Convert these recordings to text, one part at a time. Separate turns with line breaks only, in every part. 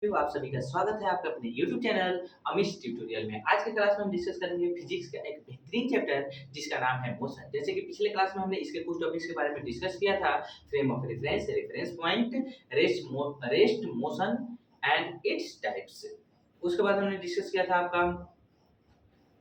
आप सभी का स्वागत है आपके अपने YouTube चैनल अमिश ट्यूटोरियल में। आज के क्लास में हम डिस्कस करेंगे फिजिक्स का एक बेहतरीन चैप्टर जिसका नाम है मोशन। जैसे कि पिछले क्लास में हमने इसके कुछ टॉपिक्स के बारे में डिस्कस किया था। Frame of reference, reference point, rest motion and its types. उसके बाद हमने डिस्कस किया था आपका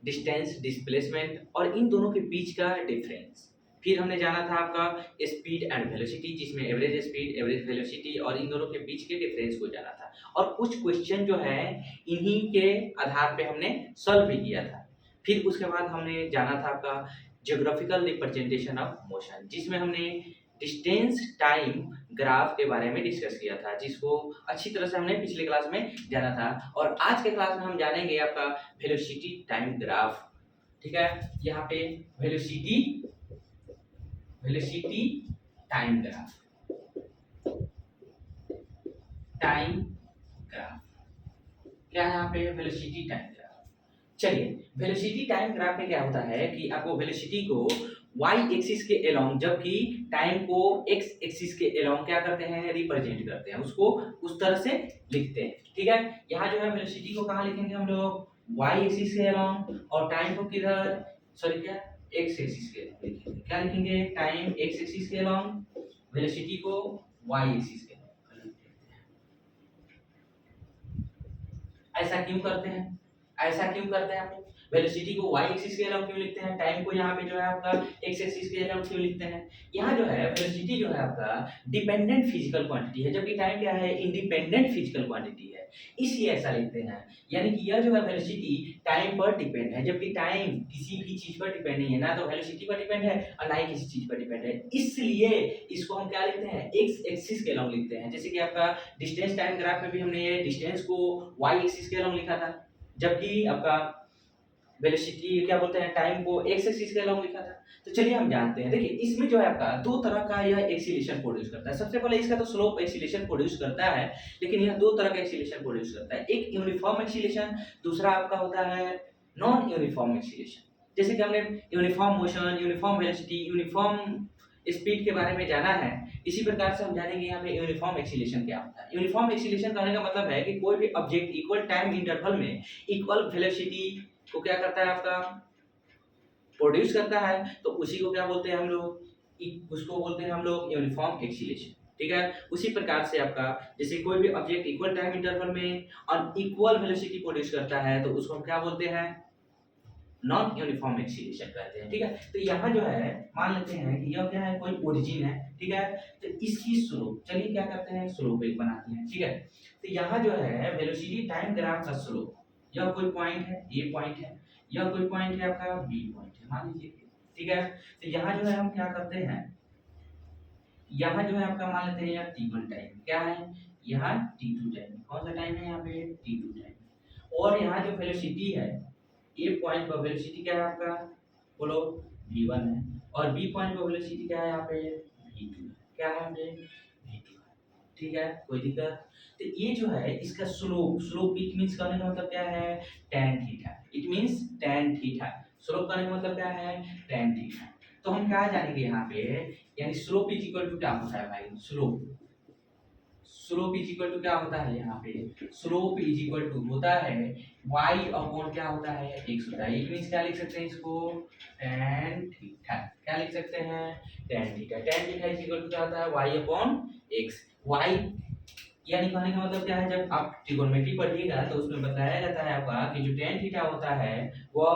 डिस्टेंस, डिस्प्लेसमेंट और इन दोनों के बीच का डिफरेंस। फिर हमने जाना था आपका स्पीड एंड वेलोसिटी, जिसमें एवरेज स्पीड, एवरेज वेलोसिटी और इन दोनों के बीच के डिफरेंस को जाना था। और कुछ क्वेश्चन जो है इन्हीं के आधार पे हमने सॉल्व भी किया था। फिर उसके बाद हमने जाना था आपका ज्योग्राफिकल रिप्रेजेंटेशन ऑफ मोशन, जिसमें हमने डिस्टेंस टाइम ग्राफ के बारे में डिस्कस किया था, जिसको अच्छी तरह से हमने पिछले क्लास में जाना था। और आज के क्लास में हम जानेंगे आपका वेलोसिटी टाइम ग्राफ। ठीक है, यहाँ पे velocity velocity time graph, time graph क्या है यहाँ पे वेलोसिटी टाइम ग्राफ। चलिए, वेलोसिटी टाइम ग्राफ में क्या होता है कि आपको वेलोसिटी को y एक्सिस के अलोंग, जबकि टाइम को x एक्सिस के अलोंग क्या करते हैं, रिप्रेजेंट करते हैं, उसको उस तरह से लिखते हैं। ठीक है, यहाँ जो है वेलोसिटी को कहाँ लिखेंगे हम लोग, y एक्सिस के अलोंग, और टाइम को किधर, सॉरी क्या, x एक्सिस के अलोंग लिखेंगे। क्या लिखेंगे, टाइम x एक्सिस के अलोंग, वेलोसिटी को y एक्सिस के अलोंग। ऐसा क्यों करते हैं, ऐसा क्यों करते हैं हम लोग, वेलोसिटी को y एक्सिस के अलोंग क्यों लिखते हैं, टाइम को यहाँ पे जो है आपका x एक्सिस के अलोंग क्यों लिखते हैं। यहाँ जो है वेलोसिटी जो है आपका डिपेंडेंट फिजिकल क्वांटिटी है, जबकि टाइम क्या है, इंडिपेंडेंट फिजिकल क्वांटिटी है, इसलिए ऐसा लिखते हैं। यानी कि यह जो है वेलोसिटी टाइम पर डिपेंड है, जबकि टाइम किसी भी चीज पर डिपेंड नहीं है, ना तो वेलोसिटी पर डिपेंड है और ना ही किसी चीज पर डिपेंड है। इसलिए इसको हम क्या लिखते हैं, x एक्सिस के अलोंग लिखते हैं। जैसे कि आपका डिस्टेंस टाइम ग्राफ में भी हमने ये डिस्टेंस को y एक्सिस के अलोंग लिखा था, जबकि आपका वेलोसिटी क्या बोलते हैं, टाइम को x एक्सिस के अलोंग लिखा था। तो चलिए हम जानते हैं, देखिए इसमें जो है आपका दो तरह का यह एक्सीलरेशन प्रोड्यूस करता है। सबसे पहले इसका तो स्लोप एक्सीलरेशन प्रोड्यूस करता है, लेकिन यह दो तरह का एक्सीलरेशन प्रोड्यूस करता है, एक यूनिफॉर्म एक्सीलरेशन, दूसरा आपका होता है नॉन यूनिफॉर्म एक्सीलरेशन। जैसे कि हमने uniform motion, uniform velocity, uniform speed के बारे में जाना है, इसी प्रकार से हम जानेंगे यहाँ पे यूनिफॉर्म एक्सीलरेशन क्या होता है। यूनिफॉर्म एक्सीलरेशन कहने का मतलब है कि कोई भी ऑब्जेक्ट इक्वल टाइम इंटरवल में इक्वल वेलोसिटी को क्या करता है, आपका प्रोड्यूस करता है, तो उसी को क्या बोलते हैं हम लोग, उसको बोलते हैं हम लोग यूनिफॉर्म एक्सीलरेशन। ठीक है, उसी प्रकार से आपका जैसे कोई भी ऑब्जेक्ट इक्वल टाइम इंटरवल में और इक्वल वेलोसिटी प्रोड्यूस करता है, तो उसको हम क्या बोलते हैं, नॉन यूनिफॉर्म एक्सीलरेशन कहते हैं। ठीक है, तो यहाँ जो है मान लेते हैं कि यह क्या है, कोई ओरिजिन है। ठीक है, तो इसकी स्लोप, चलिए क्या करते हैं, स्लोप एक बनाते हैं। ठीक है, तो यहाँ जो है वेलोसिटी टाइम ग्राफ का स्लोप, यह कोई पॉइंट है, ए पॉइंट है, यह कोई पॉइंट है आपका, बी पॉइंट है, मान लीजिए। ठीक है, तो यहाँ जो है हम क्या करते हैं, यहाँ जो है आपका मान लेते हैं यहाँ T1 टाइम क्या है, यहाँ T2 टाइम, कौन सा टाइम है यहाँ पे, T2 टाइम। और यहाँ जो वेलोसिटी है, ए पॉइंट पर वेलोसिटी क्या है आपका, बोलो, v1 है, और बी पॉइंट पर वेलोसिटी क्या है यहाँ पे, v2 है। क्या है यहाँ पे, v2 है। ठीक है, कोई दिक्कत। तो ये जो है इसका स्लोप, स्लोप इट मींस कहने का मतलब क्या है, tan theta, it means tan theta. Slope कहने का मतलब क्या है, tan थीटा। तो हम क्या जानेंगे यहाँ पे, यानी स्लोप इज इक्वल टू क्या होता है भाई, slope, slope is equal to क्या होता है यहाँ पे, स्लोप इज इक्वल टू होता है y अपॉन क्या होता है, x होता है। इट मींस क्या लिख सकते हैं इसको, tan थीटा। क्या लिख सकते हैं, tan theta. tan theta is equal to क्या होता है, y अपॉन x। y यानी कहने का मतलब क्या है, जब आप ट्रिगोनोमेट्री पढ़िएगा तो उसमें बताया जाता है आपका कि जो tan थीटा होता है वह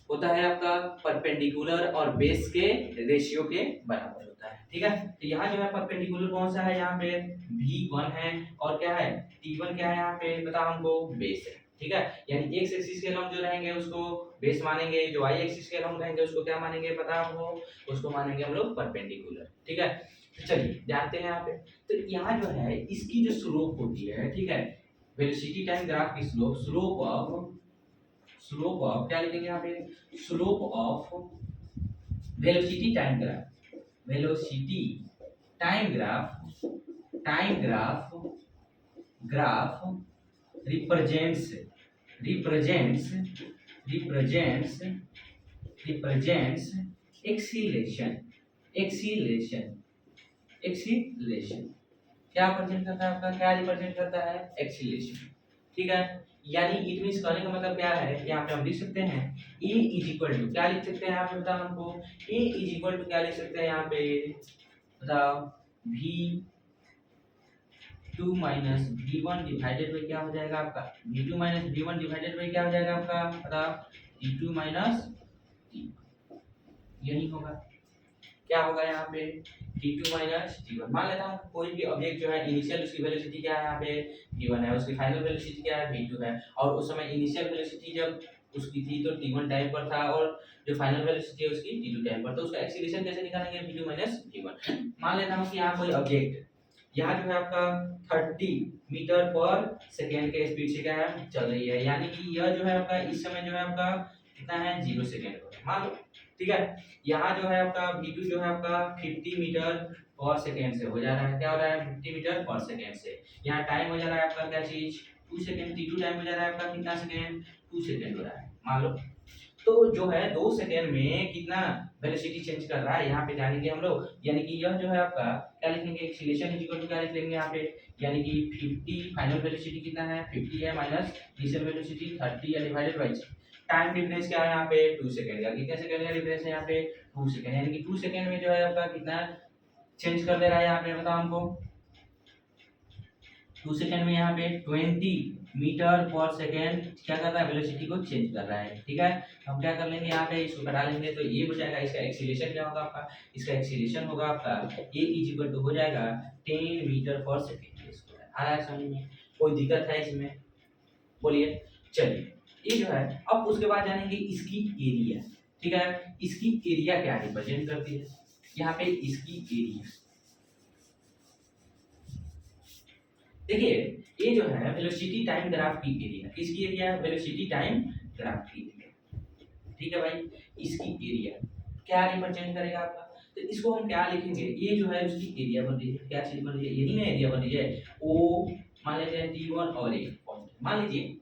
होता है आपका परपेंडिकुलर और बेस के रेशियो के बराबर होता है। ठीक है, तो यहाँ जो है परपेंडिकुलर कौन सा है, यहाँ पे v1 है, और क्या है t1 क्या है यहाँ पे, बताओ हमको, बेस है। ठीक है, यानी x एक्सिस के लंब जो रहेंगे उसको बेस मानेंगे, जो y एक्सिस के लंब रहेंगे उसको क्या मानेंगे, पता हमको, उसको मानेंगे हम लोग परपेंडिकुलर। ठीक है, तो चलिए जानते हैं यहाँ पे। तो यहाँ जो है इसकी जो स्लोप होती है, ठीक है, वेलोसिटी टाइम ग्राफ की स्लोप, स्लोप ऑफ क्या लिखेंगे यहाँ पे, slope of velocity time graph, velocity time graph, time graph, graph represents, represents, represents, represents acceleration, acceleration, acceleration. क्या रिप्रेजेंट करता है आपका, क्या रिप्रेजेंट करता है, एक्सीलरेशन। ठीक है, यानी इट मींस कहने का मतलब क्या है, यहाँ पे हम लिख सकते हैं ए इज इक्वल टू, क्या लिख सकते हैं यहाँ पे बताओ हमको, ए इज इक्वल टू क्या लिख सकते हैं यहाँ पे बताओ, V two minus V one divided by क्या हो जाएगा आपका, V two minus V one divided by क्या हो जाएगा आपका बताओ, वी टू माइनस, यही होगा, क्या होगा यहाँ पे t2 माइनस t1। मान लेता हूँ कोई भी ऑब्जेक्ट जो है इनिशियल उसकी वेलोसिटी क्या है यहाँ पे v1 है, उसकी फाइनल वेलोसिटी क्या है v2 है, और उस समय इनिशियल वेलोसिटी जब उसकी थी तो t1 टाइम पर था, और जो फाइनल वेलोसिटी है उसकी t2 टाइम पर, तो उसका एक्सीलरेशन कैसे निकालेंगे, v2 माइनस v1। मान लेता हूँ कि यहाँ कोई ऑब्जेक्ट यहाँ जो है आपका 30 मीटर पर सेकेंड के स्पीड से क्या है चल रही है, यानी कि यह जो है आपका इस समय जो है आपका कितना है 0 सेकेंड पर मान लो। ठीक है, यहाँ जो है आपका v2 जो है आपका 50 मीटर पर सेकेंड से हो जा रहा है, क्या हो रहा है 50 मीटर पर सेकेंड से, यहाँ टाइम हो जा रहा है आपका क्या चीज 2 सेकेंड, t2 टाइम हो जा रहा है आपका कितना सेकेंड 2 सेकेंड हो रहा है मान लो। तो जो है 2 सेकेंड में कितना वेलोसिटी चेंज कर रहा है यहाँ पे जानेंगे हम लोग, यानी कि यह जो है आपका क्या लिखेंगे, एक्सीलरेशन इज इक्वल टू क्या लिख लेंगे यहाँ पे, यानी कि 50 फाइनल वेलोसिटी कितना है 50 है माइनस इनिशियल वेलोसिटी 30 है डिवाइडेड बाय टाइम डिफरेंस क्या है यहाँ पे 2 सेकंड का, कितने सेकंड का डिफरेंस है यहाँ पे 2 सेकंड, यानी कि 2 सेकंड में जो है आपका कितना चेंज कर दे रहा है यहाँ पे बताओ हमको, 2 सेकंड में यहाँ पे 20 मीटर पर सेकंड क्या कर रहा है वेलोसिटी को चेंज कर रहा है। ठीक है, हम क्या कर लेंगे यहाँ पे इसको घटा लेंगे तो ये हो जाएगा, इसका एक्सीलरेशन क्या होगा आपका, इसका एक्सीलरेशन होगा आपका a इज इक्वल टू हो जाएगा 10 मीटर पर सेकंड। इसको आ रहा है समझ में, कोई दिक्कत है इसमें बोलिए। चलिए ये जो है अब उसके बाद जानेंगे इसकी एरिया। ठीक है, इसकी एरिया क्या रिप्रेजेंट करती है, यहाँ पे इसकी एरिया देखिए, ये जो है वेलोसिटी टाइम ग्राफ की एरिया, किसकी एरिया है वेलोसिटी टाइम ग्राफ की एरिया। ठीक है भाई, इसकी एरिया क्या रिप्रेजेंट करेगा आपका, तो इसको हम क्या लिखेंगे, ये जो है उसकी एरिया बन रही है, क्या चीज बन रही है, यही ना एरिया बन रही है, ओ मान लेते हैं t1 और a पॉइंट, मान लीजिए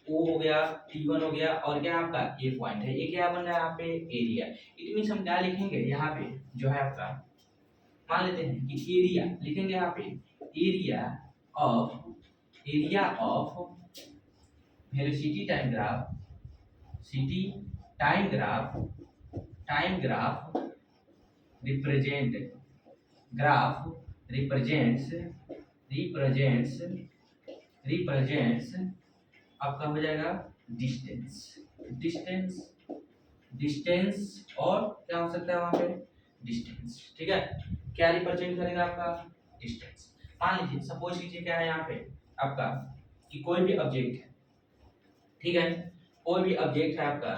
O हो गया T1 हो गया और क्या आपका ये पॉइंट है, ये क्या बन रहा है यहाँ पे एरिया। इट मींस हम क्या लिखेंगे यहाँ पे जो है आपका, मान लेते हैं कि एरिया लिखेंगे यहाँ पे area of velocity time graph, city time graph represent represents आपका हो जाएगा डिस्टेंस और क्या हो सकता है वहां पे डिस्टेंस। ठीक है, क्या रिप्रेजेंट करेगा आपका डिस्टेंस। मान लीजिए सपोज कीजिए क्या है यहाँ पे आपका कि कोई भी ऑब्जेक्ट है, ठीक है, कोई भी ऑब्जेक्ट है आपका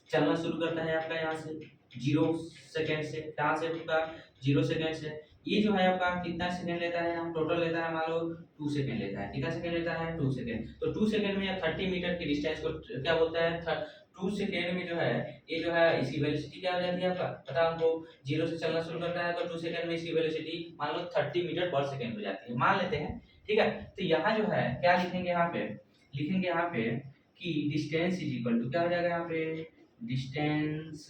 चलना शुरू करता है आपका यहाँ से 0 सेकेंड से, कहाँ से आपका 0 सेकेंड से, ये जो है आपका कितना सेकंड लेता है, हम टोटल लेता है मान लो 2 सेकंड लेता है, कितना सेकंड लेता है 2 सेकंड, तो 2 सेकंड में 30 मीटर की डिस्टेंस को क्या बोलता है 2 सेकंड में जो है ये जो है इसकी वेलोसिटी क्या हो जाती है आपका पता हमको, 0 से चलना शुरू करता है तो 2 सेकंड में इसकी वेलोसिटी मान लो 30 मीटर पर सेकंड हो जाती है मान लेते हैं। ठीक है, तो यहाँ जो है क्या लिखेंगे यहाँ पे, लिखेंगे यहाँ पे कि डिस्टेंस इज इक्वल टू क्या हो जाएगा यहाँ पे, distance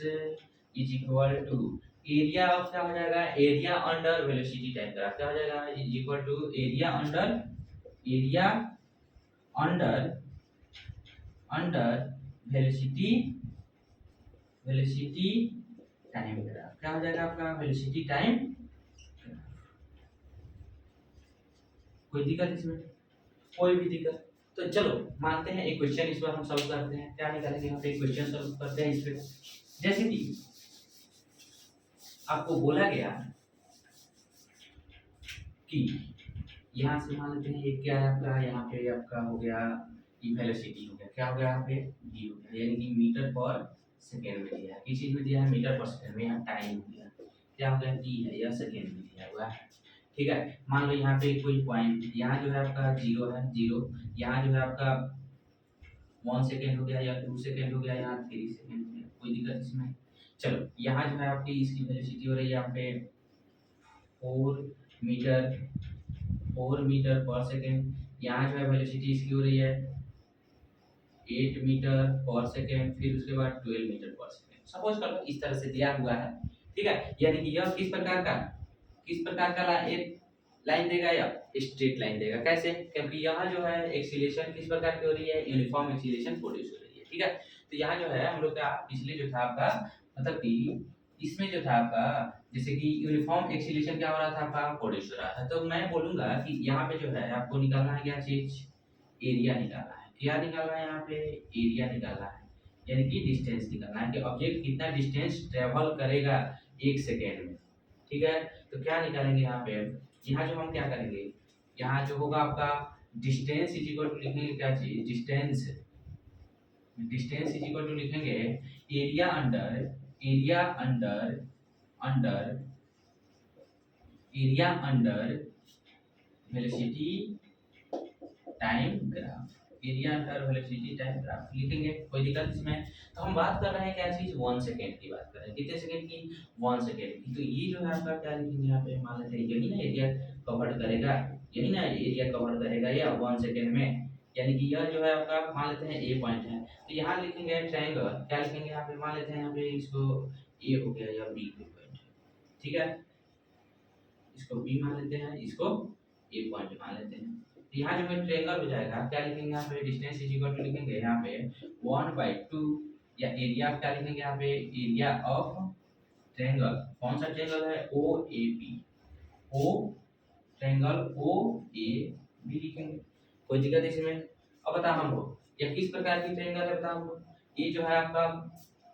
is equal to area of क्या हो जाएगा, area under velocity time graph क्या हो जाएगा is equal to area under velocity time graph क्या हो जाएगा आपका वेलोसिटी टाइम। कोई दिक्कत इसमें, कोई भी दिक्कत, तो चलो मानते हैं एक क्वेश्चन इस बार हम सॉल्व करते हैं, क्या निकालेंगे यहाँ पे एक क्वेश्चन सॉल्व करते हैं इस पे। जैसे कि आपको बोला गया कि यहाँ से मान लेते हैं ये क्या है आपका, यहाँ पे आपका हो गया ये वेलोसिटी हो गया, क्या हो गया यहाँ पे v हो गया, यानी कि मीटर पर सेकेंड में दिया है, किस चीज में दिया है मीटर पर सेकेंड में, यहाँ टाइम हो गया क्या हो गया t है या सेकेंड में दिया हुआ है। ठीक है, मान लो यहाँ पे कोई पॉइंट यहाँ जो है आपका 0 है 0, यहाँ जो है आपका 1 सेकेंड हो गया या 2 सेकेंड हो गया, यहाँ 3 सेकेंड हो गया, कोई दिक्कत इसमें। चलो यहाँ जो है आपकी इसकी वेलोसिटी हो रही है यहाँ पे 4 मीटर पर सेकेंड, यहाँ जो है वेलोसिटी इसकी हो रही है 8 मीटर पर सेकेंड, फिर उसके बाद 12 मीटर पर सेकेंड, सपोज कर लो इस तरह से दिया हुआ है। ठीक है, यानी कि यह किस प्रकार का एक लाइन देगा या स्ट्रेट लाइन देगा। कैसे? क्योंकि यहाँ जो है एक्सीलरेशन किस प्रकार की हो रही है, यूनिफॉर्म एक्सीलरेशन प्रोड्यूस हो रही है। ठीक है, तो यहाँ जो है हम लोग का पिछले जो था आपका मतलब कि इसमें जो था आपका जैसे कि यूनिफॉर्म एक्सीलरेशन क्या हो रहा था आपका, प्रोड्यूस हो रहा था। तो मैं बोलूंगा कि यहाँ पे जो है आपको निकालना है क्या चीज, एरिया निकालना है। क्या निकालना है यहाँ पे, एरिया निकालना है, यानी कि डिस्टेंस निकालना है कि ऑब्जेक्ट कितना डिस्टेंस ट्रेवल करेगा 1 सेकेंड में। ठीक है, तो क्या निकालेंगे यहाँ पे, यहाँ जो हम क्या करेंगे, यहाँ जो होगा आपका डिस्टेंस इज इक्वल टू लिखेंगे क्या चीज, distance, distance is equal to लिखेंगे area under, area under, under area under velocity time graph, area under velocity time graph लिखेंगे, कोई दिक्कत इसमें। तो हम बात कर रहे हैं क्या चीज, 1 सेकेंड की बात कर रहे हैं, कितने सेकेंड की, 1 सेकेंड की। तो ये जो है आपका क्या लिखेंगे यहाँ पे, मान लेते हैं यही ना एरिया कवर करेगा, यही ना एरिया कवर करेगा या 1 सेकेंड में, यानी कि यह जो है आपका मान लेते हैं ए पॉइंट है। तो यहाँ लिखेंगे ट्रायंगल, क्या लिखेंगे यहाँ पे, मान लेते हैं यहाँ पे इसको ए हो गया या बी पॉइंट है। ठीक है, इसको बी मान लेते हैं, इसको ए पॉइंट मान लेते हैं। यहाँ जो है ट्रायंगल हो जाएगा, क्या लिखेंगे यहाँ पे, डिस्टेंस इज इक्वल टू लिखेंगे यहाँ पे 1/2 या एरिया क्या लिखेंगे यहाँ पे, एरिया ऑफ ट्रायंगल, कौन सा ट्रायंगल है, O A B, O triangle O A B लिखेंगे, कोई दिक्कत इसमें। अब बताओ हमको ये किस प्रकार की ट्रायंगल है, बताओ हमको ये जो है आपका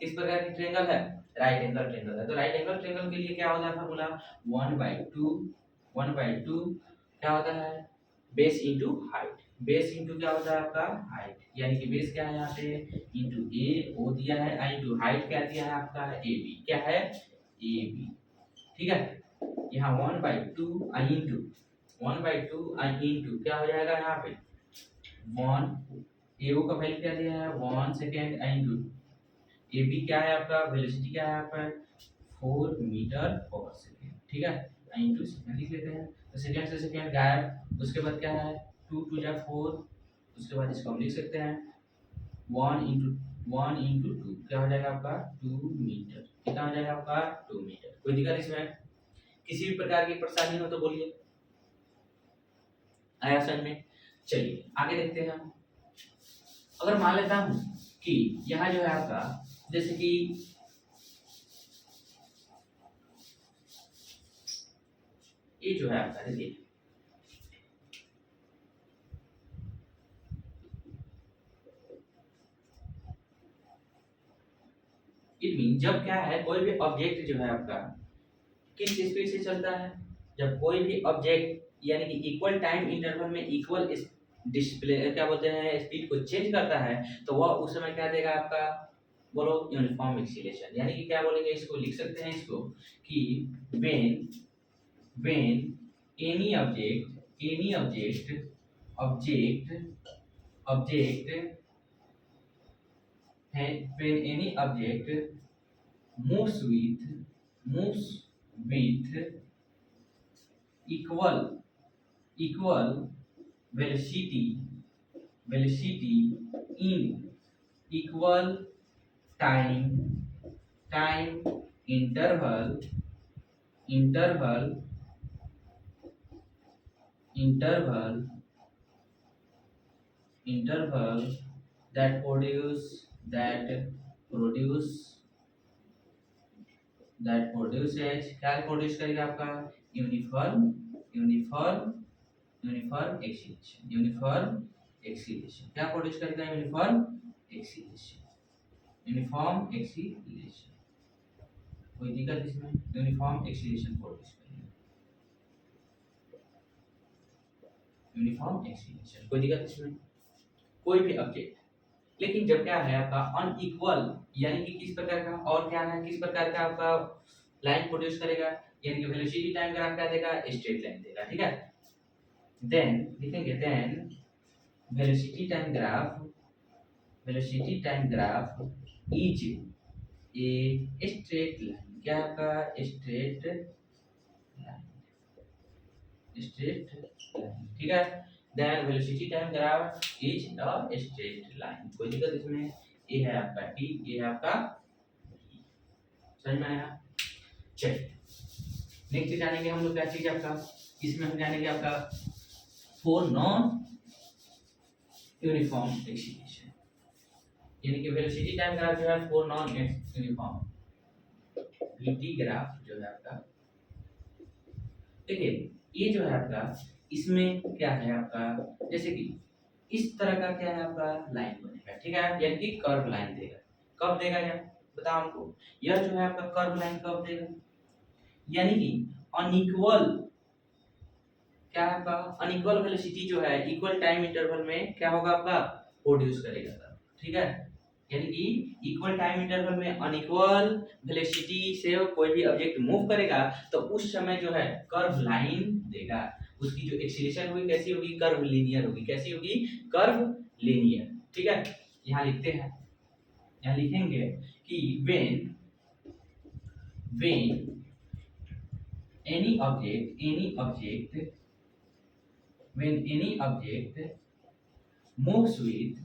किस प्रकार की ट्रायंगल है, राइट एंगल ट्रायंगल है। तो राइट एंगल ट्रायंगल के लिए क्या होता है फॉर्मूला, 1/2 क्या होता है, base into height, base into क्या होता है आपका हाइट, यानी कि बेस क्या है यहाँ पे इंटू ए ओ दिया है, आई इंटू हाइट क्या दिया है आपका ए बी, क्या है ए बी। ठीक है, यहाँ 1/2 आई इंटू 1/2 आई इंटू क्या हो जाएगा यहाँ पे 1, ए ओ का वैल्यू क्या दिया है 1 second, I into A B क्या है आपका वेलोसिटी क्या है आपका 4 मीटर पर सेकेंड। ठीक है, आई इंटू सेकेंड लिख लेते हैं, तो सेकेंड से सेकेंड गायब, उसके बाद क्या है 2 2 जा 4, उसके बाद इसको हम लिख सकते हैं 1 इंटू 2 क्या हो जाएगा आपका 2 मीटर, कितना हो जाएगा आपका 2 मीटर। कोई दिक्कत इसमें, किसी भी प्रकार की परेशानी हो तो बोलिए, आया समझ में। चलिए आगे देखते हैं हम। अगर मान लेता हूं कि यहाँ जो है आपका जैसे कि ये जो है आपका देखिए इट मीन जब क्या है कोई भी ऑब्जेक्ट जो है आपका किस स्पीड से चलता है, जब कोई भी ऑब्जेक्ट यानी कि इक्वल टाइम इंटरवल में इक्वल डिस्प्ले क्या बोलते हैं स्पीड को चेंज करता है, तो वह उस समय क्या देगा आपका, बोलो यूनिफॉर्म एक्सीलरेशन, यानी कि क्या बोलेंगे इसको, लिख सकते हैं इसको कि when any object when any object moves with equal velocity in equal time interval that produce produces क्या प्रोड्यूस करेगा आपका यूनिफॉर्म एक्सीलरेशन क्या प्रोड्यूस करेगा यूनिफॉर्म एक्सीलरेशन, कोई दिक्कत इसमें, यूनिफॉर्म एक्सीलरेशन प्रोड्यूस करेगा यूनिफॉर्म एक्सीलरेशन, कोई दिक्कत इसमें, कोई भी ऑब्जेक्ट। लेकिन जब क्या है आपका अनइक्वल यानी कि किस प्रकार का, और क्या है किस प्रकार का आपका लाइन प्रोड्यूस करेगा, यानी कि वेलोसिटी टाइम ग्राफ क्या देगा, स्ट्रेट लाइन देगा। ठीक है, देन लिखेंगे then velocity time graph is a straight line, क्या आपका स्ट्रेट लाइन। ठीक है, then velocity time graph is a straight line, कोई दिक्कत इसमें, ये है आपका टी, ये है आपका समझ में आया। चलिए नेक्स्ट जानेंगे हम लोग क्या चीज आपका इसमें हम जानेंगे आपका फोर नॉन यूनिफॉर्म एक्सीलरेशन, यानी कि वेलोसिटी टाइम ग्राफ जो है four non uniform VT graph जो है आपका। देखिए ये जो है आपका, इसमें क्या है आपका, जैसे कि इस तरह का क्या है आपका लाइन बनेगा, ठीक है, यानी कि कर्व लाइन देगा। कब देगा यार बताओ हमको, यह जो है आपका कर्व लाइन कब देगा, यानी कि अनइक्वल क्या है आपका, अनइक्वल वेलोसिटी जो है इक्वल टाइम इंटरवल में क्या होगा आपका प्रोड्यूस करेगा, ठीक है, यानी कि इक्वल टाइम इंटरवल में अनइक्वल वेलोसिटी से कोई भी ऑब्जेक्ट मूव करेगा तो उस समय जो है कर्व लाइन देगा, उसकी जो एक्सीलरेशन होगी कैसी होगी, कर्व लीनियर होगी, कैसी होगी, कर्व लीनियर, ठीक है। यहाँ लिखते हैं, यहाँ लिखेंगे कि when any object when any object moves with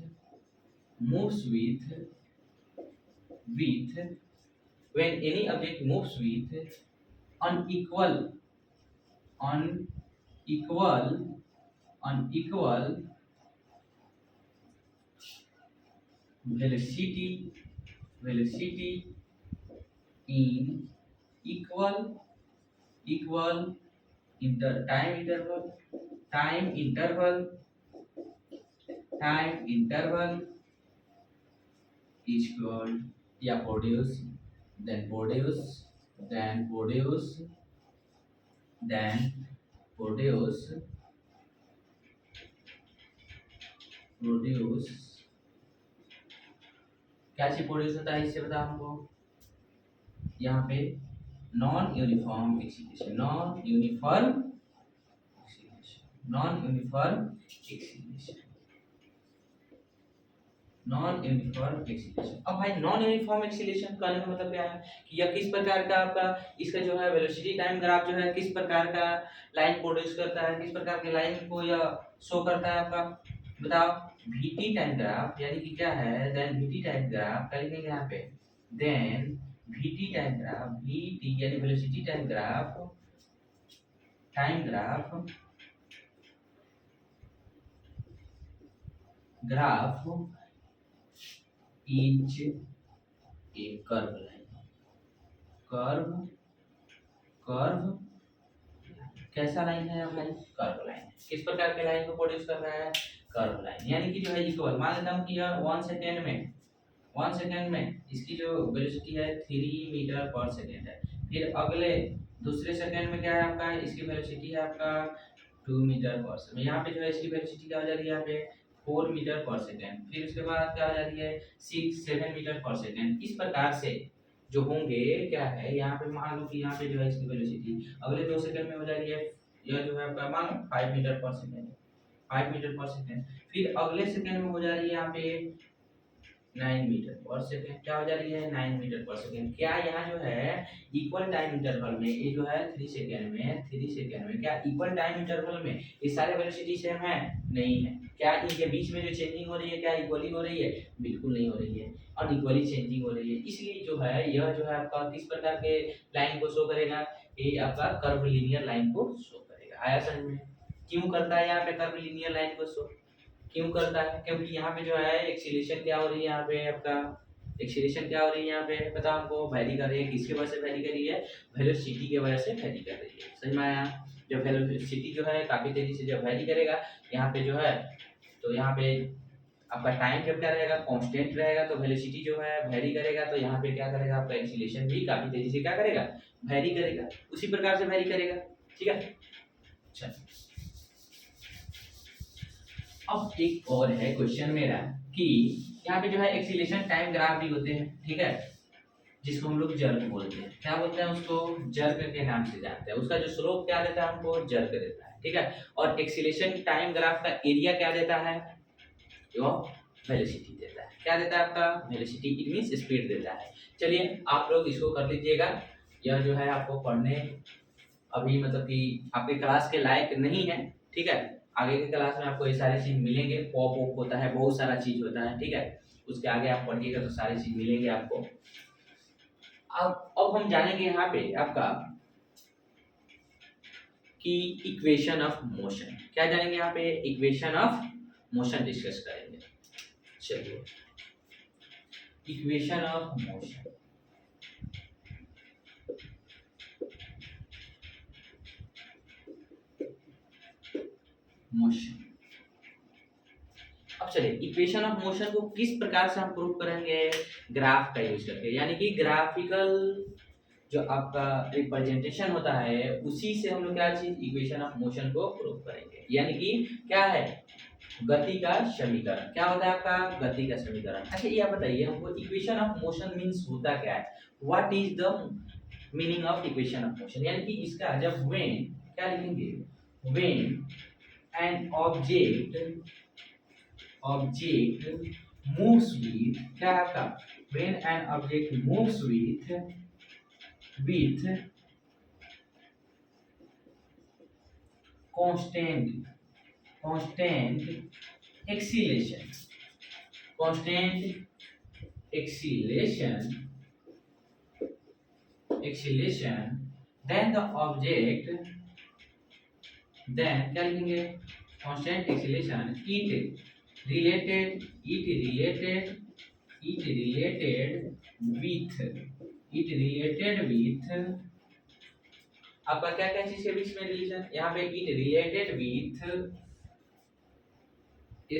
when any object moves with unequal velocity in equal time interval is called या produce क्या चीज प्रोड्यूस होता है, इससे बता हमको, यहाँ पे non uniform acceleration, non uniform acceleration. अब भाई नॉन यूनिफॉर्म एक्सीलरेशन कहने का मतलब क्या है कि यह किस प्रकार का आपका, इसका जो है वेलोसिटी टाइम ग्राफ जो है किस प्रकार का लाइन प्रोड्यूस करता है, किस प्रकार के लाइन को यह शो करता है आपका, बताओ। vt टाइम ग्राफ यानी कि क्या है, देन vt टाइम ग्राफ क्या लिखेंगे यहाँ पे, then vt time graph, vt यानी velocity time graph is a curve line, कैसा लाइन है भाई, कर्व लाइन। किस प्रकार के लाइन को प्रोड्यूस कर रहा है, कर्व लाइन, यानी कि जो है इक्वल, मान लेता हूँ कि यह 1 सेकेंड में इसकी जो वेलोसिटी है 3 मीटर पर सेकेंड है, फिर अगले दूसरे सेकेंड में क्या है आपका, इसकी वेलोसिटी है आपका 2 मीटर पर सेकेंड, यहाँ पे जो है इसकी वेलोसिटी क्या हो जा रही है यहाँ पे 4 मीटर पर सेकेंड, फिर उसके बाद क्या हो जा रही है 6-7 मीटर पर सेकेंड। इस प्रकार से जो होंगे क्या है, यहाँ पे मान लो कि यहाँ पे जो है इसकी वेलोसिटी अगले 2 सेकेंड में हो जा रही है, यह जो है आपका मान 5 मीटर पर सेकेंड, फिर अगले सेकेंड में हो जा रही है यहाँ पे 9 मीटर पर सेकेंड, क्या हो जा रही है 9 मीटर पर सेकेंड। क्या यहाँ जो है इक्वल टाइम इंटरवल में, ये जो है 3 सेकेंड में क्या इक्वल टाइम इंटरवल में ये सारे वेलोसिटी सेम है, नहीं है। क्या इनके बीच में जो चेंजिंग हो रही है क्या इक्वली हो रही है, बिल्कुल नहीं हो रही है, अनइक्वली चेंजिंग हो रही है। इसलिए जो है यह जो है आपका किस प्रकार के लाइन को शो करेगा, ये आपका कर्व लीनियर लाइन को शो करेगा। आया समझ में, क्यों करता है यहाँ पे कर्व लीनियर लाइन को शो, क्यों करता है, क्योंकि यहाँ पे जो है एक्सीलरेशन क्या हो रही है, यहाँ पे आपका एक्सीलरेशन क्या हो रही है, यहाँ पे पता हमको वैरी कर रही है, किसकी वजह से वैरी कर रही है, वेलोसिटी की वजह से वैरी कर रही है। समझ में आया, जब वेलोसिटी जो है काफी तेजी से जब वैरी करेगा यहाँ पे जो है, तो यहाँ पे आपका टाइम जब क्या रहेगा कांस्टेंट रहेगा, तो वेलोसिटी जो है वैरी करेगा, तो यहाँ पे क्या करेगा आपका एक्सीलरेशन भी काफी तेजी से क्या करेगा, वैरी करेगा, उसी प्रकार से वैरी करेगा, ठीक है। अच्छा अब एक और है क्वेश्चन मेरा कि यहाँ पे जो है एक्सीलरेशन टाइम ग्राफ भी होते हैं, ठीक है, जिसको हम लोग जर्क बोलते हैं, क्या बोलते हैं उसको, जर्क के नाम से जानते हैं। उसका जो स्लोप क्या देता है हमको, जर्क देता है, ठीक है। और एक्सीलरेशन टाइम ग्राफ का एरिया क्या देता है, जो वेलोसिटी देता है, क्या देता है आपका, वेलोसिटी, इट मींस स्पीड देता है। चलिए आप लोग इसको कर लीजिएगा, यह जो है आपको पढ़ने अभी मतलब कि आपके क्लास के लायक नहीं है, ठीक है। आगे के क्लास में आपको ये सारी चीज मिलेंगे, पॉप ऑप होता है, बहुत सारा चीज होता है, ठीक है, उसके आगे आप पढ़िएगा तो सारी चीज मिलेंगे आपको। अब हम जानेंगे यहाँ पे आपका कि इक्वेशन ऑफ मोशन, क्या जानेंगे यहाँ पे, इक्वेशन ऑफ मोशन डिस्कस करेंगे। चलिए, इक्वेशन ऑफ मोशन, मोशन। अब चलिए, इक्वेशन ऑफ मोशन को किस प्रकार से हम प्रूव करेंगे, ग्राफ का यूज करके, यानी कि ग्राफिकल जो आपका रिप्रेजेंटेशन होता है उसी से हम लोग क्या चीज इक्वेशन ऑफ मोशन को प्रूव करेंगे। यानी कि क्या है, गति का समीकरण। क्या होता है आपका, गति का समीकरण। अच्छा ये आप बताइए हमको, इक्वेशन ऑफ मोशन मींस होता क्या है, what is the meaning of equation of motion. यानी कि इसका जब व्हेन, क्या लिखेंगे, when an object moves with, क्या है आपका, when an object moves with constant acceleration, then the object, then क्या लिखेंगे, constant acceleration it related with आपका क्या क्या चीज के बीच में रिलेशन, यहाँ पे it related with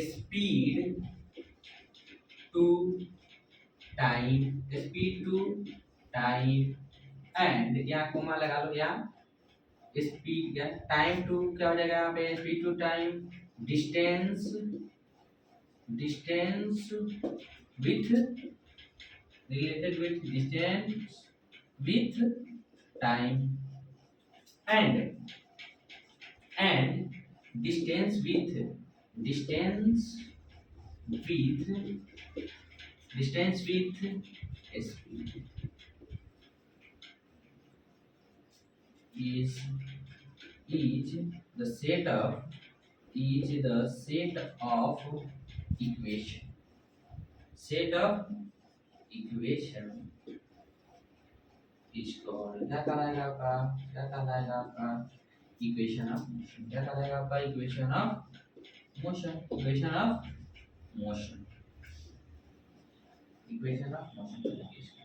speed to time and, यहाँ कोमा लगा लो, यहाँ स्पीड क्या, टाइम टू क्या हो जाएगा यहाँ पे, speed to time, distance with related with distance with time and distance with speed is the set of equation is called, क्या कहलाएगा आपका इक्वेशन ऑफ मोशन। क्या कहलाएगा आपका इक्वेशन ऑफ मोशन,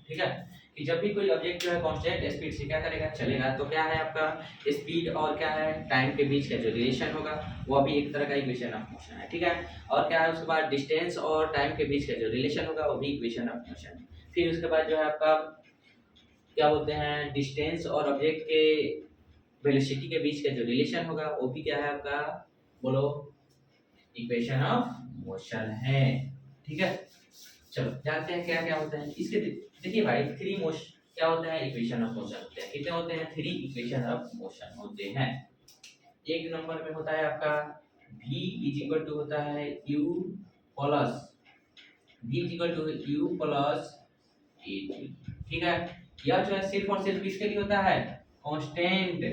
ठीक है। कि जब भी कोई ऑब्जेक्ट जो है कांस्टेंट स्पीड से क्या करेगा, चलेगा, तो क्या है आपका स्पीड और क्या है टाइम के बीच का जो रिलेशन होगा वो भी एक तरह का इक्वेशन ऑफ मोशन है, ठीक है। और क्या है उसके बाद डिस्टेंस और टाइम के बीच का जो रिलेशन होगा वो भी इक्वेशन ऑफ मोशन है। फिर उसके बाद जो है आपका क्या बोलते हैं, डिस्टेंस और ऑब्जेक्ट के वेलोसिटी के बीच का जो रिलेशन होगा वो भी क्या है आपका, बोलो, इक्वेशन ऑफ मोशन है, ठीक है। चलो जानते हैं क्या क्या होता है इसके। देखिए भाई, थ्री मोशन क्या होता है, इक्वेशन ऑफ मोशन होते हैं। कितने होते हैं, थ्री इक्वेशन ऑफ मोशन होते हैं। एक नंबर में होता है आपका v इज इक्वल टू होता है u प्लस at, ठीक है। यह जो है सिर्फ और सिर्फ किसके लिए होता है, कांस्टेंट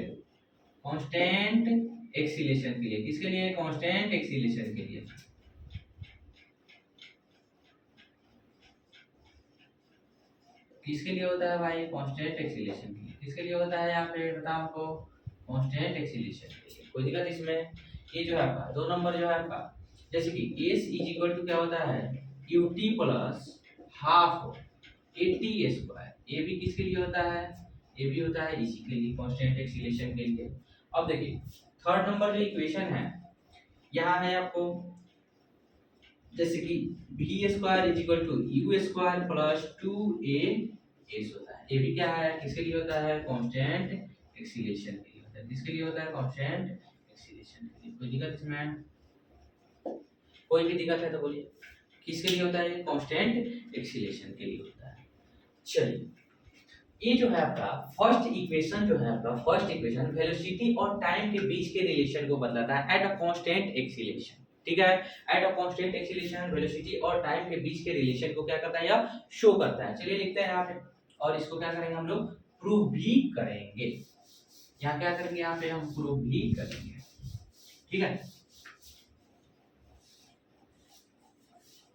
एक्सीलरेशन के लिए। किसके लिए, कांस्टेंट एक्सीलरेशन के लिए। किसके लिए होता है भाई, कांस्टेंट एक्सीलरेशन के लिए। किसके लिए होता है यहाँ पे बताओ हमको, कांस्टेंट एक्सीलरेशन के लिए। कोई दिक्कत इसमें। ये जो है आपका दो नंबर जो है आपका, जैसे कि s इज इक्वल टू क्या होता है, ut plus half at square. ये भी किसके लिए होता है, ये भी होता है इसी के लिए, कांस्टेंट एक्सीलरेशन के लिए। अब देखिए थर्ड नंबर जो इक्वेशन है यहाँ है आपको, जैसे कि v square is equal to u square plus 2as होता है। ये भी क्या है, किसके लिए होता है, कांस्टेंट एक्सीलरेशन के लिए होता है। किसके लिए होता है, कांस्टेंट एक्सीलरेशन के लिए। कोई दिक्कत इसमें, कोई भी दिक्कत है तो बोलिए। किसके लिए होता है, कांस्टेंट एक्सीलरेशन के लिए होता है। चलिए, ये जो है आपका फर्स्ट इक्वेशन जो है आपका, फर्स्ट इक्वेशन वेलोसिटी और टाइम के बीच के रिलेशन को बतलाता है एट अ कांस्टेंट एक्सीलरेशन, ठीक है। At a constant acceleration velocity और टाइम के बीच के रिलेशन को क्या करता है, या शो करता है। चलिए लिखते हैं यहाँ पे, और इसको क्या करेंगे हम लोग, प्रूव भी करेंगे। यहाँ क्या करेंगे, यहाँ पे हम प्रूव भी करेंगे, ठीक है।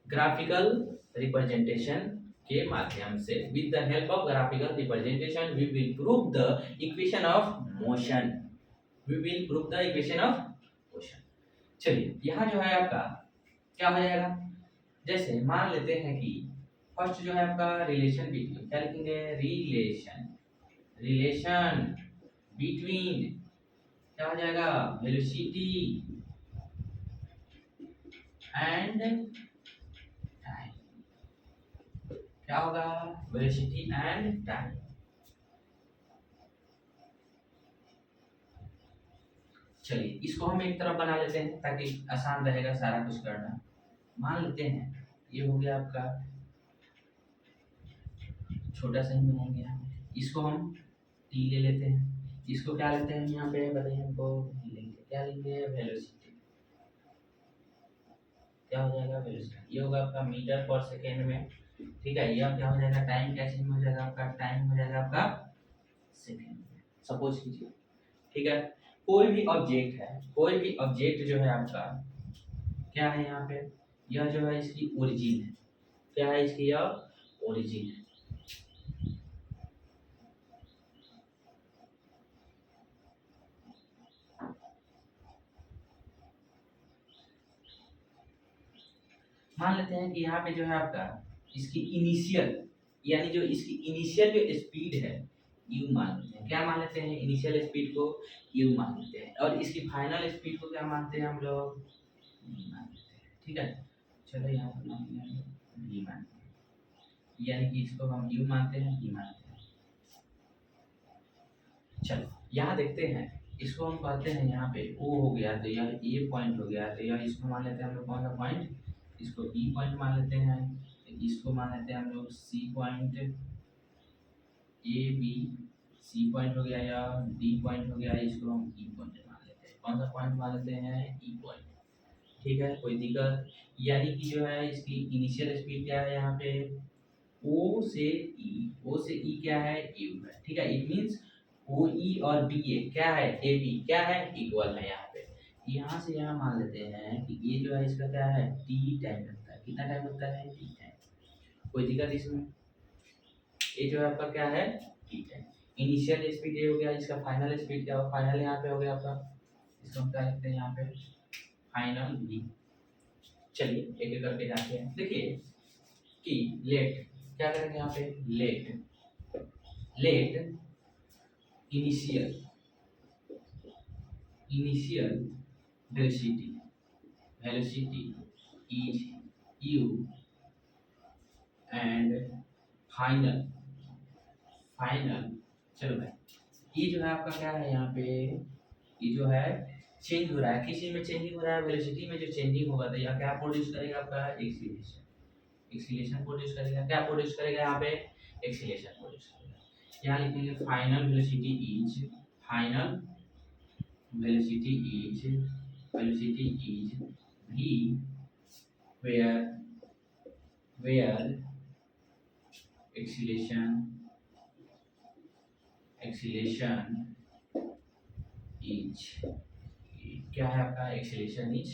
ग्राफिकल रिप्रेजेंटेशन के माध्यम से, with the help of graphical representation we will prove the equation of motion. We will prove the equation of question. चलिए यहाँ जो है आपका क्या हो जाएगा, जैसे मान लेते हैं कि फर्स्ट जो है आपका रिलेशन बिटवीन, क्या लिखेंगे, रिलेशन बिटवीन, क्या हो जाएगा, वेलोसिटी एंड टाइम। क्या होगा, वेलोसिटी एंड टाइम। चलिए इसको हम एक तरफ बना लेते हैं ताकि आसान रहेगा सारा कुछ करना। मान लेते हैं ये हो गया आपका, छोटा सा ही बनाएंगे हम, इसको हम टी ले लेते हैं, इसको क्या लेते हैं यहाँ पे बताइए हमको, लेंगे क्या, लेंगे वेलोसिटी। क्या हो जाएगा, वेलोसिटी, ये होगा आपका मीटर पर सेकेंड में, ठीक है। यह क्या हो जाएगा, टाइम क्या चेंज हो जाएगा आपका, टाइम हो जाएगा आपका सेकेंड में, सपोज कीजिए, ठीक है। कोई भी ऑब्जेक्ट है, कोई भी ऑब्जेक्ट जो है आपका क्या है यहाँ पे, यह जो है इसकी ओरिजिन है, क्या है इसकी, यह ओरिजिन है। मान लेते हैं कि यहाँ पे जो है आपका इसकी इनिशियल, यानी जो इसकी इनिशियल जो स्पीड है यू मान लेते हैं, क्या मान लेते हैं, इनिशियल स्पीड को यू मान लेते हैं, और इसकी फाइनल स्पीड को क्या मानते हैं हम लोग, v मान लेते हैं, ठीक है। चलो यहाँ पर मान लिया v मानते हैं, यानी कि इसको हम u मानते हैं, v मानते हैं। चलो यहाँ देखते हैं, इसको हम कहते हैं यहाँ पे o हो गया तो यह a पॉइंट हो गया, तो यह इसको मान लेते हैं हम लोग कौन सा पॉइंट, इसको E पॉइंट मान लेते हैं, इसको मान लेते हैं हम लोग C point, A B C point हो गया, या D पॉइंट हो गया, इसको हम E पॉइंट मान लेते हैं, कौन सा पॉइंट मान लेते हैं, E पॉइंट, ठीक है, कोई दिक्कत। यानी कि जो है इसकी इनिशियल स्पीड क्या है यहाँ पे, O से E क्या है, U है, ठीक है। इट मीन्स OE और BA क्या है, AB क्या है, इक्वल है यहाँ पे। यहाँ से यहाँ मान लेते हैं कि ये जो है इसका क्या है, T टाइम लगता है, कितना टाइम लगता है, T टाइम, कोई दिक्कत इसमें। ये जो है आपका क्या है, T टाइम। इनिशियल स्पीड ये हो गया, इसका फाइनल स्पीड क्या हो, फाइनल यहाँ पे हो गया आपका, इसको हम क्या लिखते हैं यहाँ पे, फाइनल V। चलिए एक एक करके जाते हैं, देखिए कि लेट, क्या करेंगे यहाँ पे, let initial velocity is u and final, चलो भाई, ये जो है आपका क्या है यहाँ पे, ये जो है चेंज हो रहा है, किस चीज में चेंजिंग हो रहा है, वेलोसिटी में जो चेंजिंग होगा तो यहाँ क्या प्रोड्यूस करेगा आपका, एक्सीलरेशन प्रोड्यूस करेगा, क्या प्रोड्यूस करेगा यहाँ पे, एक्सीलरेशन प्रोड्यूस करेगा। यहाँ लिखेंगे final velocity is v where acceleration is, क्या है आपका, एक्सीलरेशन इज,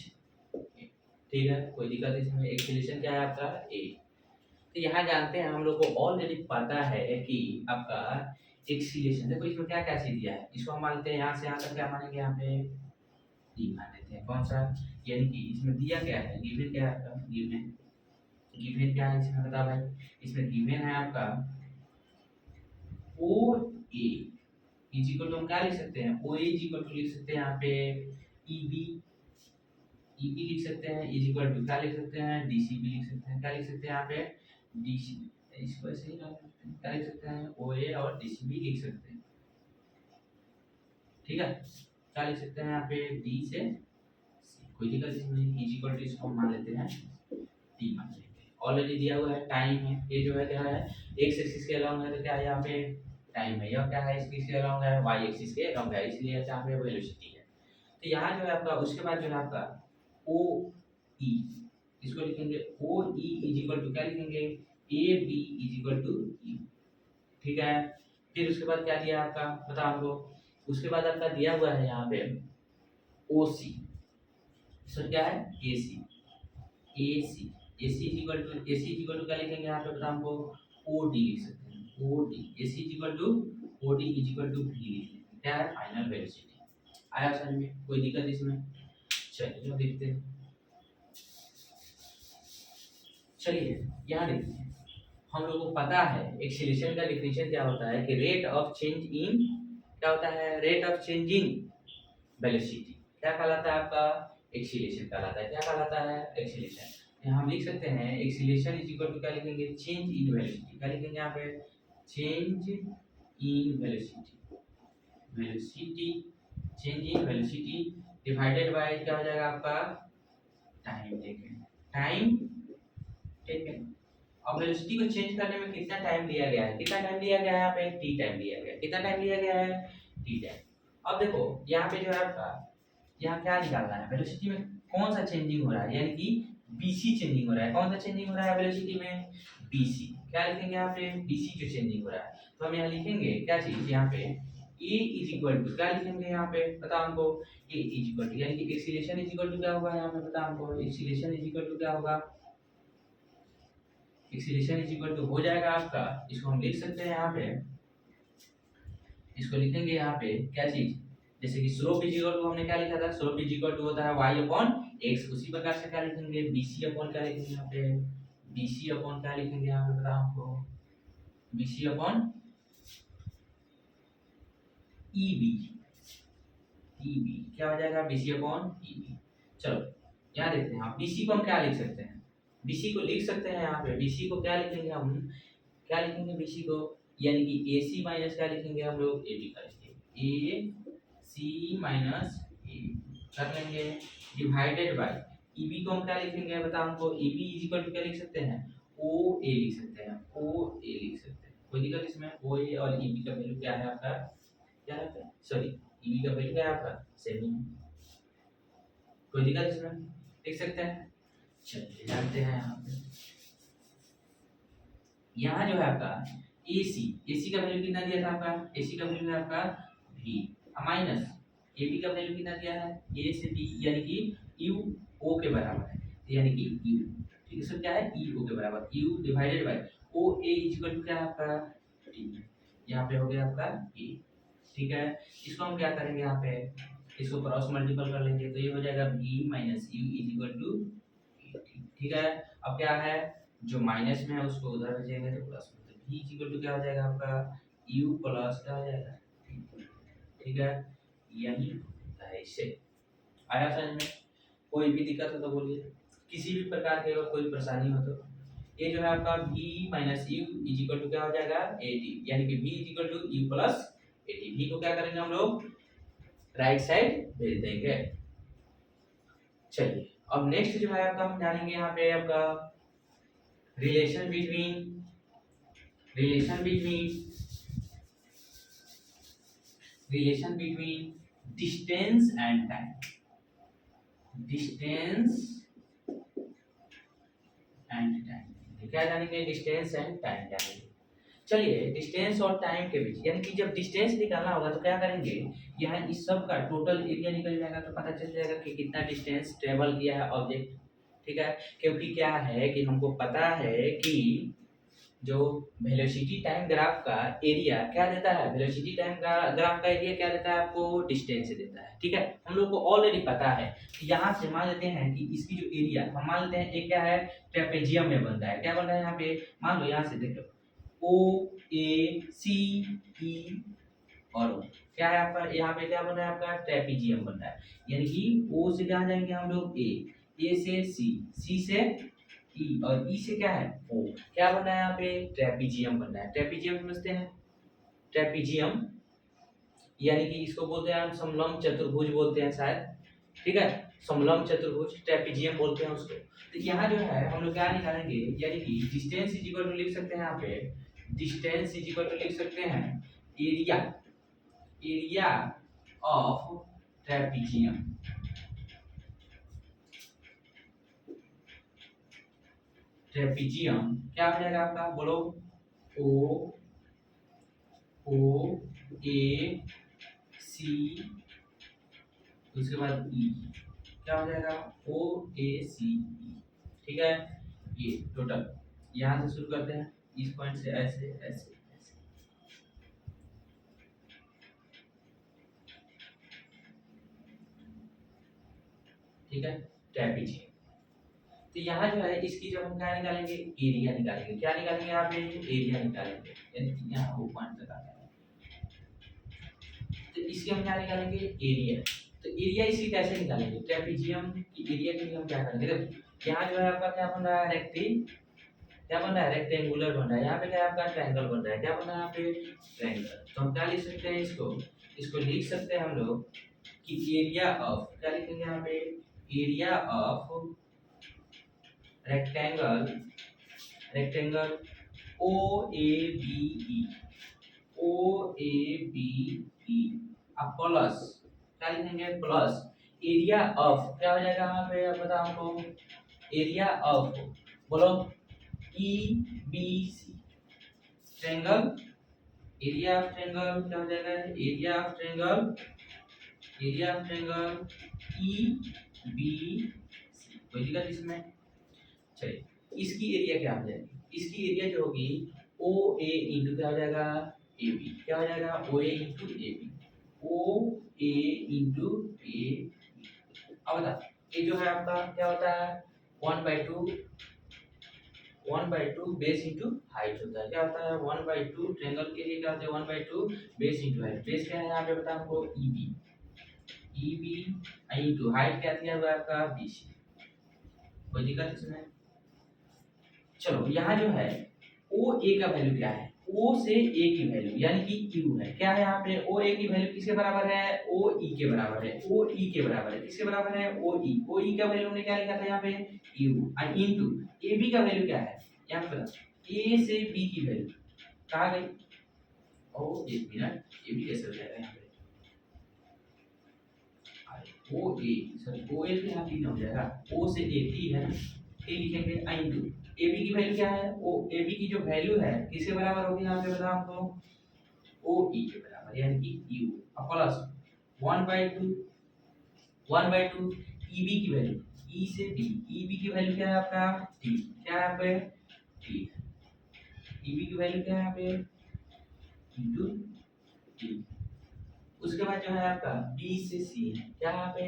ठीक है, कोई दिक्कत इसमें, एक्सीलरेशन क्या है आपका, a। तो यहाँ जानते हैं हम लोग को ऑलरेडी पता है कि आपका एक्सीलरेशन, देखो इसमें क्या क्या चीज दिया है, इसको हम मानते हैं यहाँ से यहाँ तक क्या मानेंगे, यहाँ पे d मान लेते हैं, कौन सा, यानी कि इसमें दिया क्या है, गिवन क्या है आपका, गिवन क्या है इसमें बता भाई, इसमें गिवन है आपका ओ ए इज इक्वल टू, हम क्या लिख सकते हैं, ओ ए इज इक्वल टू लिख सकते हैं यहाँ पे ई बी लिख सकते हैं, इज इक्वल टू क्या लिख सकते हैं, डी सी बी लिख सकते हैं, क्या लिख सकते हैं यहाँ पे, डी सी, इसको ऐसे ही क्या लिख सकते हैं, ओ ए और डी सी बी लिख सकते हैं, ठीक है। क्या लिख सकते हैं यहाँ पे, डी से सी, कोई दिक्कत इसमें, इज इक्वल टू इसको मान लेते हैं टी मान लेते हैं, ऑलरेडी दिया हुआ है टाइम है, ये जो है क्या है, एक्स एक्सिस के अलाउंग है, तो क्या है यहाँ पे टाइम है, यह क्या है इसके अलाउंग है, वाई एक्सिस के अलाउंग है, इसलिए यहाँ पे वेलोसिटी है। तो यहाँ जो है आपका, उसके बाद जो है आपका ओ ई, इसको लिखेंगे O E is equal to क्या लिखेंगे, A B is equal to E, ठीक है। फिर उसके बाद क्या दिया आपका, बताओ हमको, उसके बाद आपका दिया हुआ है यहाँ पे ओ सी, इसको क्या है, ए सी, इज इक्वल टू क्या लिखेंगे यहाँ पे, बताओ हमको, ओ डी लिख सकते हैं, O D, A C is equal to O D is equal to V लिखेंगे, क्या है, फाइनल वेलोसिटी, आया समझ में, कोई दिक्कत इसमें? चलिए देखते हैं। चलिए यहाँ देखते हैं, हम लोगों को पता है एक्सीलरेशन का डिफिनेशन क्या होता है कि रेट ऑफ चेंज इन, क्या होता है, rate of change in velocity, क्या कहलाता है आपका, एक्सीलरेशन कहलाता है। क्या कहलाता है, एक्सीलरेशन। यहाँ हम लिख सकते हैं एक्सीलरेशन इज इक्वल टू क्या लिखेंगे, चेंज इन वेलोसिटी। क्या लिखेंगे यहाँ पे, change in velocity, velocity change in velocity divided by क्या हो जाएगा आपका, टाइम टेकन, टाइम टेकन। अब वेलोसिटी को चेंज करने में कितना टाइम लिया गया है, कितना टाइम लिया गया है यहाँ पे, टी टाइम लिया गया है। कितना टाइम लिया गया है, टी टाइम। अब देखो यहाँ पे जो है आपका, यहाँ क्या निकालना है, वेलोसिटी में कौन सा चेंजिंग हो रहा है, यानी कि बीसी चेंजिंग हो रहा है। कौन सा चेंजिंग हो रहा है वेलोसिटी में, बीसी। क्या लिखेंगे यहाँ पे, बीसी जो चेंजिंग हो रहा है। तो हम यहाँ लिखेंगे क्या चीज, यहाँ पे ए इज इक्वल टू, क्या लिखेंगे यहाँ पे बताओ हमको, ए इज इक्वल टू, यानी कि एक्सीलरेशन इज इक्वल टू क्या होगा यहाँ पे बताओ हमको, एक्सीलरेशन इज इक्वल टू क्या होगा, एक्सीलरेशन इज इक्वल टू हो जाएगा आपका, इसको हम लिख सकते हैं यहाँ पे, इसको लिखेंगे यहाँ पे क्या चीज, जैसे कि स्लोप इज इक्वल टू हमने क्या लिखा था, स्लोप इज इक्वल टू होता है y अपॉन x। उसी प्रकार से क्या लिखेंगे, bc अपॉन क्या लिखेंगे यहाँ पे, bc अपॉन क्या लिखेंगे यहाँ पे बताओ हमको, bc अपॉन eb, eb क्या हो जाएगा, bc अपॉन eb। चलो यहाँ देखते हैं, bc को हम क्या लिख सकते हैं, bc को लिख सकते हैं यहाँ पे, bc को क्या लिखेंगे हम, क्या लिखेंगे bc को, यानी कि ac माइनस क्या लिखेंगे हम लोग, ab का लिखेंगे, ac माइनस कर लेंगे डिवाइडेड बाय ईबी को हम क्या लिखेंगे बताओ हमको, ईबी इज इक्वल टू क्या लिख सकते हैं, ओ ए लिख सकते हैं, ओ ए लिख सकते हैं। कोई दिक्कत इसमें, ओ ए और ईबी का वैल्यू क्या है आपका, क्या है, सॉरी ईबी का वैल्यू क्या है आपका, सेम ही है। कोई दिक्कत इसमें, लिख सकते हैं। चलिए जानते हैं यहाँ पे, यहाँ जो है आपका एसी, एसी का वैल्यू कितना दिया था आपका, एसी का वैल्यू है आपका वी माइनस ए बी का वैल्यू कितना दिया है, ए से बी, यानी कि यू ओ के बराबर है, यानी कि यू, ठीक है सर, क्या है ई ओ के बराबर, U divided by O A is equal to क्या है आपका टी, यहाँ पे हो गया आपका ए। ठीक है, इसको हम क्या करेंगे यहाँ पे, इसको क्रॉस मल्टीपल कर लेंगे, तो ये हो जाएगा v minus U is equal to, ठीक है। अब क्या है, जो माइनस में है उसको उधर भेजेंगे तो प्लस में, तो v इज इक्वल टू क्या हो जाएगा आपका, u प्लस क्या हो जाएगा, ठीक है, यही होता है इससे। आया समझ में, कोई भी दिक्कत हो तो बोलिए, किसी भी प्रकार की अगर कोई परेशानी हो तो। ये जो है आपका v minus U is equal to क्या हो जाएगा ए टी, यानी कि v is equal to U plus A T. v को क्या करेंगे हम लोग, राइट साइड भेज देंगे। चलिए अब नेक्स्ट जो है आपका हम जानेंगे यहाँ पे आपका relation between, relation between, relation between distance and time, distance and time. क्या जानेंगे, डिस्टेंस एंड टाइम जानेंगे। चलिए डिस्टेंस और टाइम के बीच, यानी कि जब डिस्टेंस निकालना होगा तो क्या करेंगे, यहाँ इस सब का टोटल एरिया निकल जाएगा, तो पता चल जाएगा कि कितना डिस्टेंस ट्रेवल किया है ऑब्जेक्ट। ठीक है, क्योंकि क्या है कि हमको पता है कि जो वेलोसिटी टाइम ग्राफ का एरिया क्या देता है, वेलोसिटी टाइम का ग्राफ का एरिया क्या देता है आपको, डिस्टेंस से देता है। ठीक है, हम लोग को ऑलरेडी पता है। यहाँ से मान लेते हैं कि इसकी जो एरिया हम मान लेते हैं, एक क्या है ट्रेपेजियम में बनता है, क्या बन रहा है यहाँ पे, मान लो यहाँ से देखो ओ ए सी ई और O। क्या है आपका यहाँ पे, क्या बन रहा है आपका ट्रेपेजियम बन रहा है, यानी कि O से क्या जाएंगे हम लोग ए से सी से ई और ई से क्या है ओ। क्या बन रहा है यहाँ पे, ट्रेपेजियम बन रहा है। ट्रेपेजियम समझते हैं, ट्रेपेजियम यानी कि इसको बोलते हैं हम समलंब चतुर्भुज बोलते हैं शायद, ठीक है, समलंब चतुर्भुज ट्रेपेजियम बोलते हैं उसको। तो यहाँ जो है हम लोग क्या निकालेंगे, यानी कि डिस्टेंस इज इक्वल टू लिख सकते हैं यहाँ पे, डिस्टेंस इज इक्वल टू लिख सकते हैं area, area of trapezium, trapezium क्या हो जाएगा आपका, बोलो ओ ए सी, उसके बाद ई, क्या हो जाएगा ओ ए सी ई। ठीक है, ये टोटल यहाँ से शुरू करते हैं, इस पॉइंट से ऐसे ऐसे ऐसे। ठीक है, ट्रेपीजियम। तो यहाँ जो है इसकी जब हम क्या निकालेंगे, एरिया निकालेंगे। क्या निकालेंगे यहाँ पे, एरिया निकालेंगे, यानी कि यहाँ वो पॉइंट लगा है। तो इसकी हम क्या निकालेंगे, एरिया। तो एरिया इसकी कैसे निकालेंगे, ट्रेपीजियम की एरिया के लिए हम क्या करेंगे, देखो यहाँ जो है आपका क्या बन रहा है, क्या बन रहा है, रेक्टेंगुलर बन रहा है। यहाँ पे क्या है आपका, ट्रायंगल बन रहा है। क्या बन रहा है यहाँ पे, ट्रायंगल। तो हम क्या लिख सकते हैं, इसको लिख सकते हैं हम लोग कि एरिया ऑफ, क्या लिखेंगे यहाँ पे, area of rectangle O A B E, अब प्लस क्या लिखेंगे, प्लस एरिया ऑफ, क्या हो जाएगा यहाँ पे, अब बताओ हमको, एरिया ऑफ बोलो, E B C triangle, area of triangle क्या हो जाएगा, area of triangle E B C. कोई दिक्कत इसमें, चलिए इसकी एरिया क्या हो जाएगी, इसकी एरिया जो होगी ओ ए इंटू क्या हो जाएगा, ए बी। क्या हो जाएगा, O A into A B, O A into A B. अब बता, ये जो है आपका क्या होता है, 1/2 बेस इंटू हाइट होता है। क्या होता है, 1/2 ट्रायंगल के लिए क्या होता है, 1/2 बेस इंटू हाइट। बेस क्या है यहाँ पे बता हमको, ई बी इंटू हाइट क्या दिया हुआ है आपका, बी सी। कोई दिक्कत इसमें, चलो यहाँ जो है ओ ए का वैल्यू क्या है, ओ से ए की वैल्यू यानी कि क्यू है। क्या है यहाँ पे, ओ ए की वैल्यू किसके बराबर है, ओ ई के बराबर है। ओ ई के बराबर है, किसके बराबर है, ओ ई का वैल्यू हमने क्या लिखा था यहाँ पे, क्यू इनटू ए बी का वैल्यू क्या है, यहाँ पे बता, ए से बी की वैल्यू कहाँ गई, ओ एक मिनट, ए बी कैसे हो जाएगा यहाँ पे, ओ ए सॉरी ओ ए यहाँ टी हो जाएगा, ओ से ए टी है ना, ए लिखेंगे इनटू ए बी की वैल्यू क्या है, ओ ए बी की जो वैल्यू है किसके बराबर होगी यहाँ पे बता हमको, ओ ई के बराबर यानी कि यू प्लस 1/2 ई बी की वैल्यू, ई से बी, ई बी की वैल्यू क्या है आपका, टी। क्या है यहाँ पे, टी। ई बी की वैल्यू क्या है यहाँ पे, इंटू टी। उसके बाद जो है आपका बी से सी है। क्या है यहाँ पे,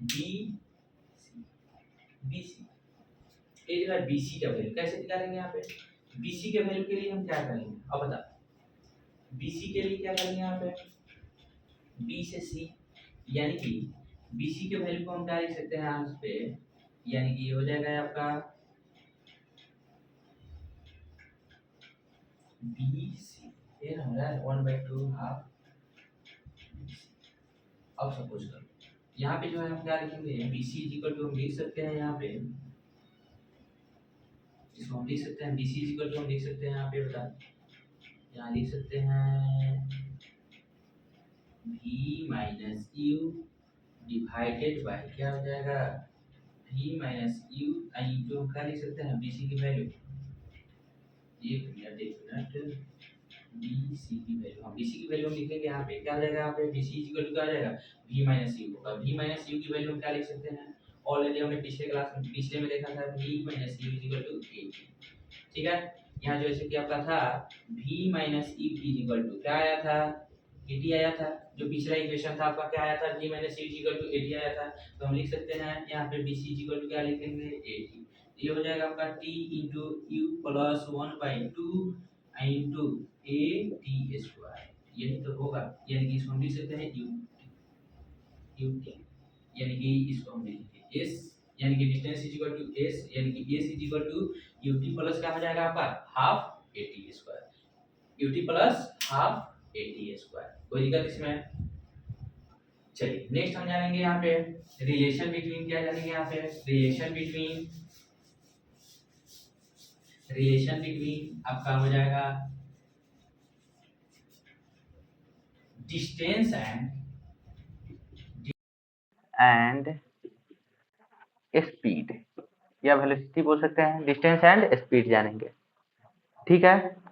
बी सी, ये जो है BC का वैल्यू कैसे निकालेंगे यहाँ पे, BC के वैल्यू के लिए हम क्या करेंगे, अब बता, BC के लिए क्या करेंगे यहाँ पे, B से C यानी कि BC के वैल्यू को हम क्या लिख सकते हैं यहाँ पे, यानी कि ये हो जाएगा आपका BC, ये हमारा 1/2 हाफ। अब सपोज करो यहाँ पे जो है हम क्या लिखेंगे, BC इक्वल टू हम लिख सकते हैं यहाँ पे, इसको हम लिख सकते हैं BC इक्वल टू हम लिख सकते हैं यहाँ पे बता, यहाँ लिख सकते हैं v minus you divided bye क्या हो जाएगा, v माइनस यू इंटू हम क्या लिख सकते हैं BC की वैल्यू, एक मिनट BC की वैल्यू, हम BC की वैल्यू हम लिखेंगे यहाँ पे, क्या हो जाएगा यहाँ पे BC इक्वल टू क्या हो जाएगा, v माइनस यू होगा। v माइनस यू की वैल्यू हम क्या लिख सकते हैं, ऑलरेडी हमने पिछले में देखा था v minus U equal to 8। ठीक है, यहाँ जैसे कि आपका था v minus U equal to क्या आया था, 80 आया था। जो पिछला इक्वेशन था आपका क्या आया था, v minus U equal to 80 आया था। तो हम लिख सकते हैं यहाँ पे bc इक्वल टू क्या लिखेंगे 80। ये हो जाएगा आपका t into you plus 1/2 into a t square, यही तो होगा। यानी कि इसको हम लिख सकते हैं u t, यानी कि इसको हम लिखेंगे s, यानी कि distance is equal to s, यानी कि s is equal to ut plus क्या हो जाएगा आपका half at square, ut plus half at square. कोई दिक्कत इसमें, चलिए नेक्स्ट हम जानेंगे यहाँ पे रिलेशन बिटवीन, क्या जानेंगे यहाँ पे, रिलेशन बिटवीन आपका हो जाएगा डिस्टेंस एंड स्पीड, या वेलोसिटी बोल सकते हैं, डिस्टेंस एंड स्पीड जानेंगे। ठीक है,